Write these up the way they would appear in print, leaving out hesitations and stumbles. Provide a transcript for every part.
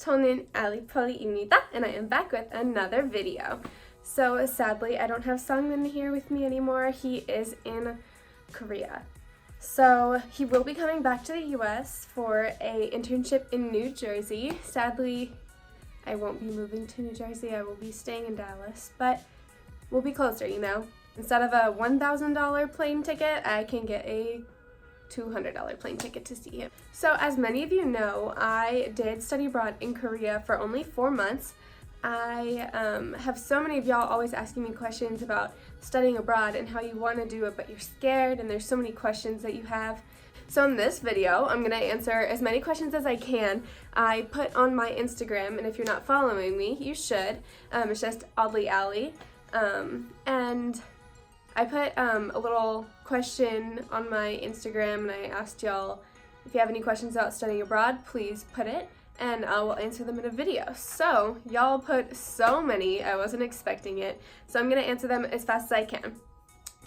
저는 알리폴리입니다, and I am back with another video. So sadly, I don't have Sungmin here with me anymore. He is in Korea. So he will be coming back to the US for a internship in New Jersey. Sadly, I won't be moving to New Jersey. I will be staying in Dallas, but we'll be closer, you know. Instead of a $1,000 plane ticket, I can get a $200 plane ticket to see him. So as many of you know, I did study abroad in Korea for only 4 months. I have so many of y'all always asking me questions about studying abroad and how you want to do it, but you're scared, and there's so many questions that you have. So in this video, I'm going to answer as many questions as I can. I put on my Instagram, and if you're not following me, you should. It's just Oddly Ally. And I put a little question on my Instagram, and I asked y'all if you have any questions about studying abroad, please put it, and I will answer them in a video. So y'all put so many, I wasn't expecting it, so I'm going to answer them as fast as I can.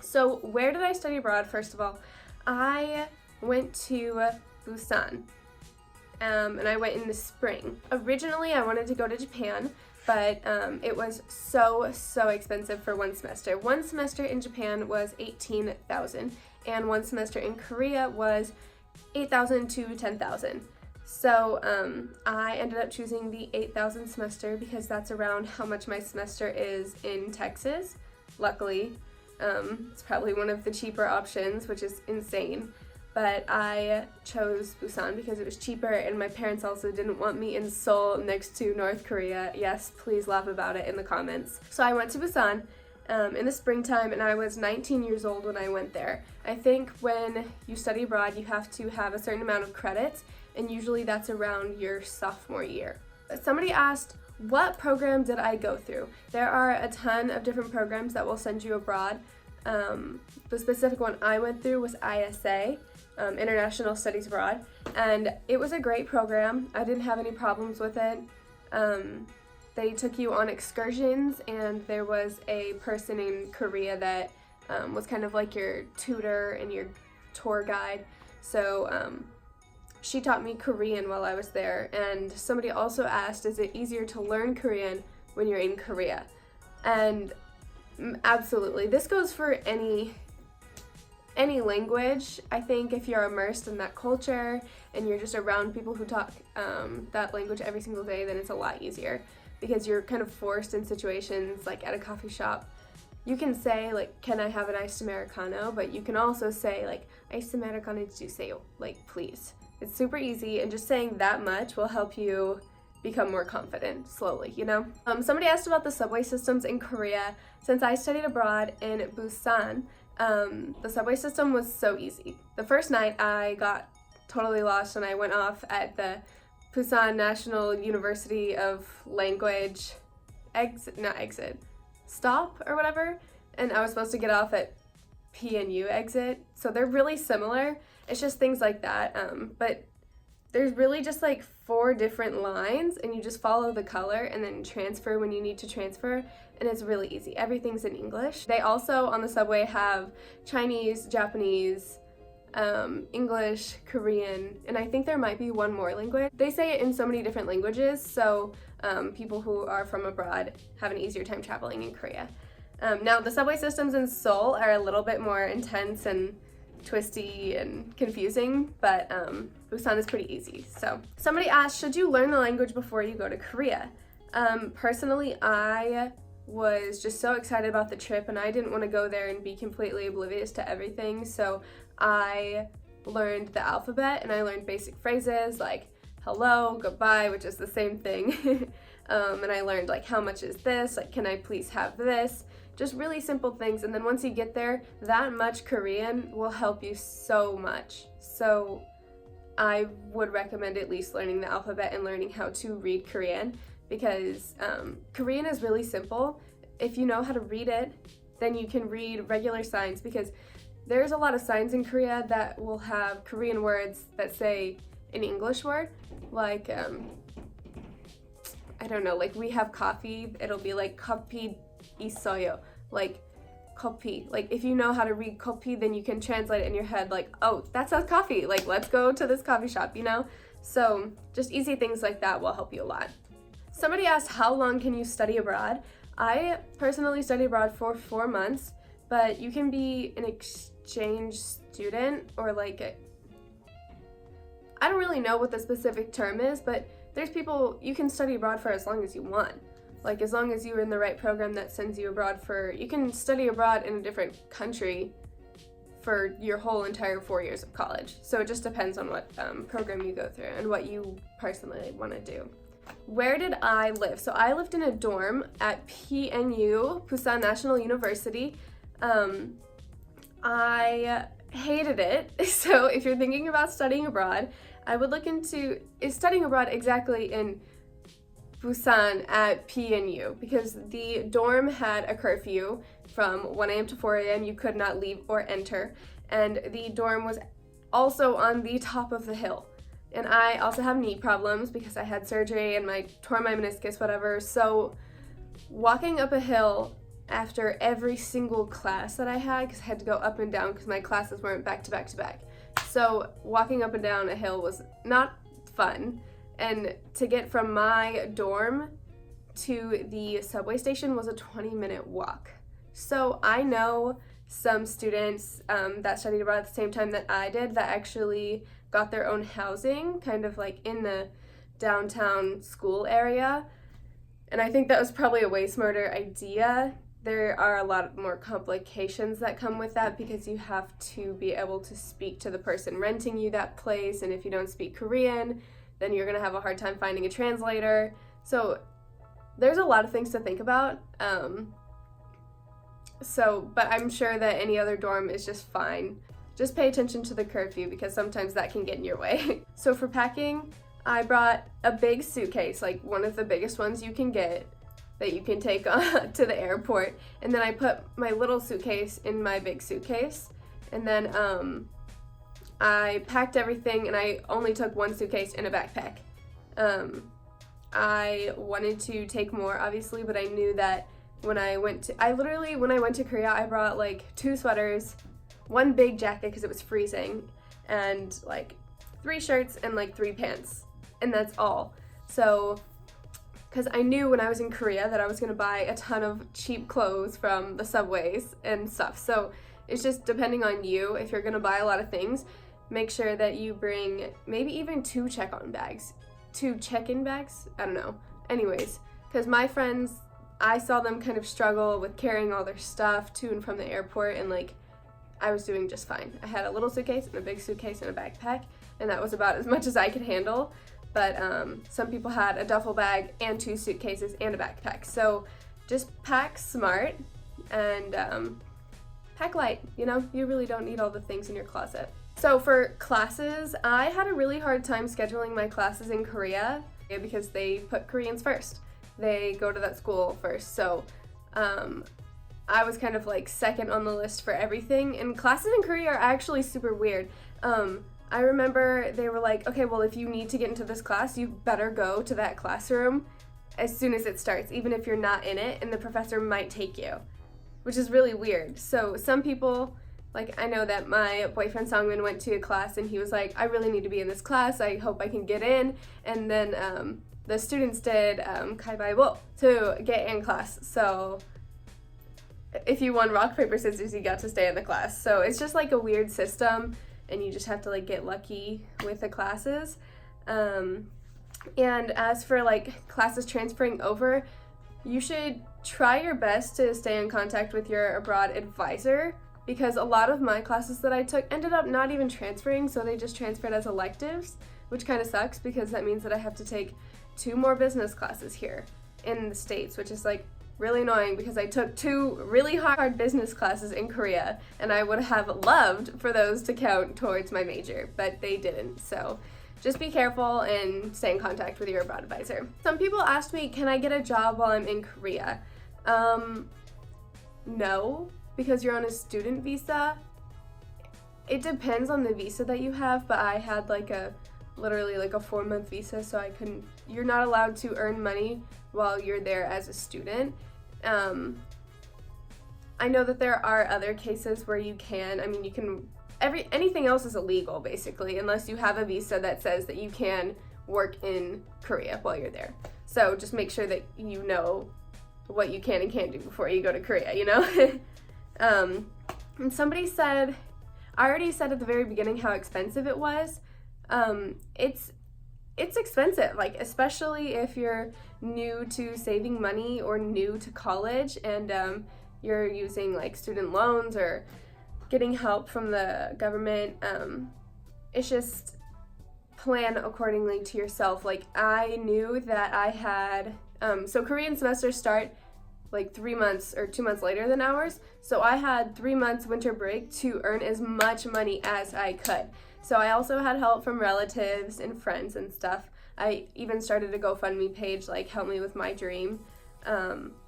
So where did I study abroad? First of all, I went to Busan, and I went in the spring. Originally I wanted to go to Japan, but it was so expensive for one semester. One semester in Japan was 18,000, and one semester in Korea was 8,000 to 10,000. So I ended up choosing the 8,000 semester because that's around how much my semester is in Texas. Luckily, it's probably one of the cheaper options, which is insane. But I chose Busan because it was cheaper, and my parents also didn't want me in Seoul next to North Korea. Yes, please laugh about it in the comments. So I went to Busan in the springtime, and I was 19 years old when I went there. I think when you study abroad, you have to have a certain amount of credits, and usually that's around your sophomore year. Somebody asked, what program did I go through? There are a ton of different programs that will send you abroad. The specific one I went through was ISA, International Studies Abroad, and it was a great program. I didn't have any problems with it. They took you on excursions, and there was a person in Korea that was kind of like your tutor and your tour guide. So she taught me Korean while I was there, and somebody also asked, is it easier to learn Korean when you're in Korea? And absolutely, this goes for any language. I think if you're immersed in that culture and you're just around people who talk that language every single day, then it's a lot easier because you're kind of forced in situations like at a coffee shop. You can say like, can I have an iced Americano? But you can also say like, iced Americano 주세요, like please. It's super easy, and just saying that much will help you become more confident slowly, you know? Somebody asked about the subway systems in Korea. Since I studied abroad in Busan, the subway system was so easy. The first night I got totally lost, and I went off at the Busan National University of Language stop or whatever, and I was supposed to get off at PNU exit. So they're really similar. It's just things like that, but there's really just like 4 different lines, and you just follow the color and then transfer when you need to transfer, and it's really easy. Everything's in English. They also on the subway have Chinese, Japanese, English, Korean, and I think there might be one more language. They say it in so many different languages, so people who are from abroad have an easier time traveling in Korea. Now the subway systems in Seoul are a little bit more intense and twisty and confusing, but Busan is pretty easy. So somebody asked, should you learn the language before you go to Korea? Personally, I was just so excited about the trip, and I didn't want to go there and be completely oblivious to everything, so I learned the alphabet, and I learned basic phrases like hello, goodbye, which is the same thing, and I learned like how much is this, like can I please have this, just really simple things. And then once you get there, that much Korean will help you so much. So I would recommend at least learning the alphabet and learning how to read Korean, because Korean is really simple. If you know how to read it, then you can read regular signs, because there's a lot of signs in Korea that will have Korean words that say an English word, like I don't know, like we have coffee, it'll be like 커피 있어요, like coffee. Like if you know how to read coffee, then you can translate it in your head like, oh, that says coffee, like let's go to this coffee shop, you know? So just easy things like that will help you a lot. Somebody asked, how long can you study abroad? I personally study abroad for 4 months, but you can be an exchange student or I don't really know what the specific term is, but there's people, you can study abroad for as long as you want. Like as long as you're in the right program that sends you abroad you can study abroad in a different country for your whole entire 4 years of college. So it just depends on what program you go through and what you personally want to do. Where did I live? So I lived in a dorm at PNU, Busan National University. I hated it. So if you're thinking about studying abroad, I would look into, is studying abroad exactly in Busan at PNU, because the dorm had a curfew from 1 a.m. to 4 a.m. You could not leave or enter, and the dorm was also on the top of the hill. And I also have knee problems because I had surgery and tore my meniscus, whatever. So walking up a hill after every single class that I had, because I had to go up and down because my classes weren't back to back to back. So walking up and down a hill was not fun. And to get from my dorm to the subway station was a 20-minute walk. So I know some students that studied abroad at the same time that I did that actually got their own housing, kind of like in the downtown school area. And I think that was probably a way smarter idea. There are a lot more complications that come with that because you have to be able to speak to the person renting you that place, and if you don't speak Korean, then you're gonna have a hard time finding a translator. So there's a lot of things to think about. But I'm sure that any other dorm is just fine. Just pay attention to the curfew because sometimes that can get in your way. So for packing, I brought a big suitcase, like one of the biggest ones you can get that you can take to the airport. And then I put my little suitcase in my big suitcase. And then I packed everything and I only took one suitcase and a backpack. I wanted to take more, obviously, but I knew that when I went to Korea, I brought like 2 sweaters, 1 big jacket because it was freezing, and like 3 shirts and like 3 pants, and that's all. So, because I knew when I was in Korea that I was going to buy a ton of cheap clothes from the subways and stuff. So it's just depending on you. If you're going to buy a lot of things, make sure that you bring maybe even 2 check-in bags. I don't know. Anyways, because my friends, I saw them kind of struggle with carrying all their stuff to and from the airport, and like I was doing just fine. I had a little suitcase and a big suitcase and a backpack, and that was about as much as I could handle. But some people had a duffel bag and 2 suitcases and a backpack. So just pack smart and pack light. You know, you really don't need all the things in your closet. So for classes, I had a really hard time scheduling my classes in Korea because they put Koreans first. They go to that school first. So I was kind of like second on the list for everything. And classes in Korea are actually super weird. I remember they were like, okay, well, if you need to get into this class, you better go to that classroom as soon as it starts, even if you're not in it, and the professor might take you, which is really weird. So some people, like I know that my boyfriend Songmin went to a class and he was like, I really need to be in this class. I hope I can get in. And then the students did 가위바위보 to get in class. So if you won rock, paper, scissors, you got to stay in the class. So it's just like a weird system, and you just have to like get lucky with the classes. And as for like classes transferring over, you should try your best to stay in contact with your abroad advisor, because a lot of my classes that I took ended up not even transferring, so they just transferred as electives, which kind of sucks because that means that I have to take 2 more business classes here in the States, which is like really annoying because I took 2 really hard business classes in Korea, and I would have loved for those to count towards my major, but they didn't. So just be careful and stay in contact with your abroad advisor. Some people asked me, can I get a job while I'm in Korea? No, because you're on a student visa. It depends on the visa that you have, but I had literally a 4-month visa, so you're not allowed to earn money while you're there as a student. I know that there are other cases where you can anything else is illegal basically, unless you have a visa that says that you can work in Korea while you're there. So just make sure that you know what you can and can't do before you go to Korea, you know? And somebody said, I already said at the very beginning how expensive it was. It's expensive, like especially if you're new to saving money or new to college and you're using like student loans or getting help from the government. It's just plan accordingly to yourself. Like I knew that I had, so Korean semesters start like 3 months or 2 months later than ours. So I had 3 months winter break to earn as much money as I could. So I also had help from relatives and friends and stuff. I even started a GoFundMe page, like help me with my dream.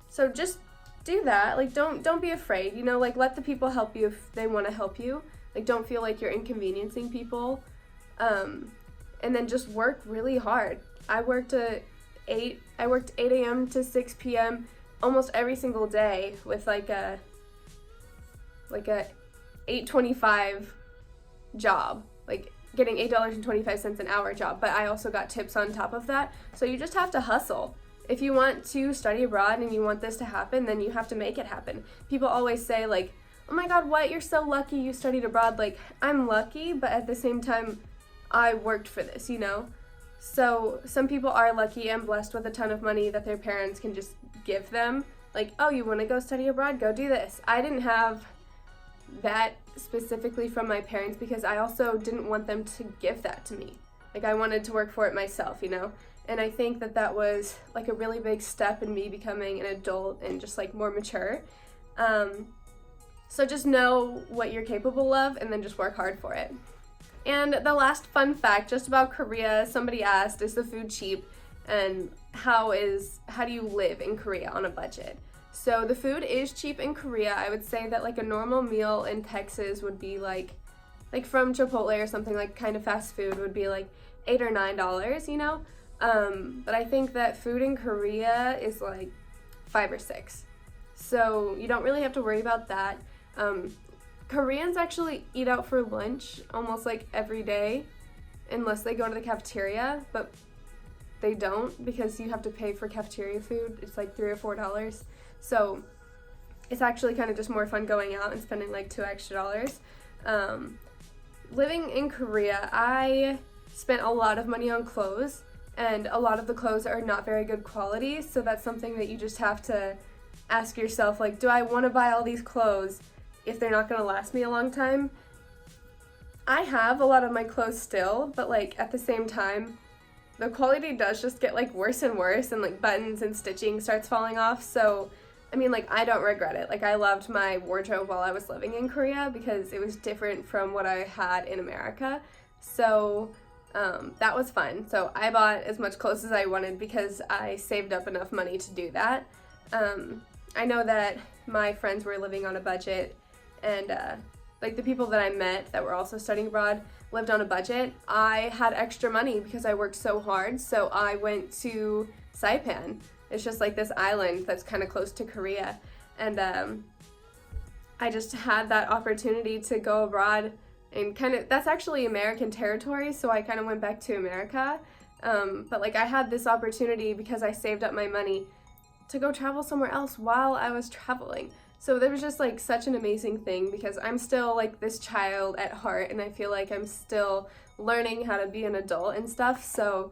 So just do that. Like don't be afraid, you know, like let the people help you if they want to help you. Like don't feel like you're inconveniencing people. And then just work really hard. I worked 8 a.m. to 6 p.m. almost every single day with like a 8.25 job, like getting $8.25 an hour job, but I also got tips on top of that. So you just have to hustle. If you want to study abroad and you want this to happen, then you have to make it happen. People always say like, oh my god, what, you're so lucky you studied abroad. Like, I'm lucky, but at the same time I worked for this, you know? So some people are lucky and blessed with a ton of money that their parents can just give them. Like, oh, you want to go study abroad? Go do this. I didn't have that specifically from my parents because I also didn't want them to give that to me. Like, I wanted to work for it myself, you know? And I think that that was like a really big step in me becoming an adult and just like more mature. So just know what you're capable of and then just work hard for it. And the last fun fact just about Korea, somebody asked, is the food cheap? And how do you live in Korea on a budget? So the food is cheap in Korea. I would say that like a normal meal in Texas would be like from Chipotle or something, like kind of fast food would be like $8 or $9, you know? But I think that food in Korea is like $5 or $6. So you don't really have to worry about that. Koreans actually eat out for lunch almost like every day, unless they go to the cafeteria, but they don't because you have to pay for cafeteria food. It's like $3 or $4. So it's actually kind of just more fun going out and spending like $2 extra. Living in Korea, I spent a lot of money on clothes, and a lot of the clothes are not very good quality, so that's something that you just have to ask yourself, like, do I want to buy all these clothes if they're not going to last me a long time? I have a lot of my clothes still, but like at the same time, the quality does just get like worse and worse, and like buttons and stitching starts falling off. So I mean, like, I don't regret it. Like, I loved my wardrobe while I was living in Korea because it was different from what I had in America. So that was fun. So I bought as much clothes as I wanted because I saved up enough money to do that. I know that my friends were living on a budget, and like the people that I met that were also studying abroad lived on a budget. I had extra money because I worked so hard, so I went to Saipan. It's just like this island that's kind of close to Korea, and I just had that opportunity to go abroad, and kind of, that's actually American territory, so I kind of went back to America, but like I had this opportunity because I saved up my money to go travel somewhere else while I was traveling. So there was just like such an amazing thing because I'm still like this child at heart, and I feel like I'm still learning how to be an adult and stuff, so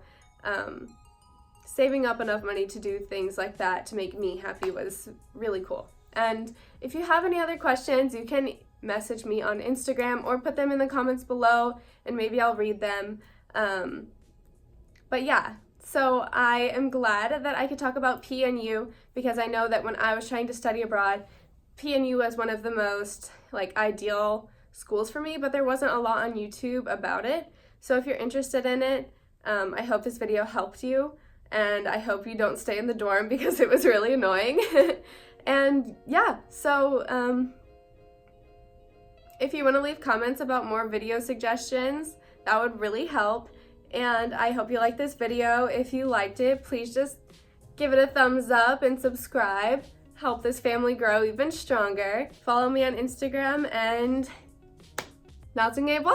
saving up enough money to do things like that to make me happy was really cool. And if you have any other questions, you can message me on Instagram or put them in the comments below, and maybe I'll read them. But yeah, so I am glad that I could talk about PNU because I know that when I was trying to study abroad, PNU was one of the most like ideal schools for me, but there wasn't a lot on YouTube about it. So if you're interested in it, I hope this video helped you. And I hope you don't stay in the dorm because it was really annoying. And yeah, so if you want to leave comments about more video suggestions, that would really help. And I hope you liked this video. If you liked it, please just give it a thumbs up and subscribe. Help this family grow even stronger. Follow me on Instagram, and 나중에 봐.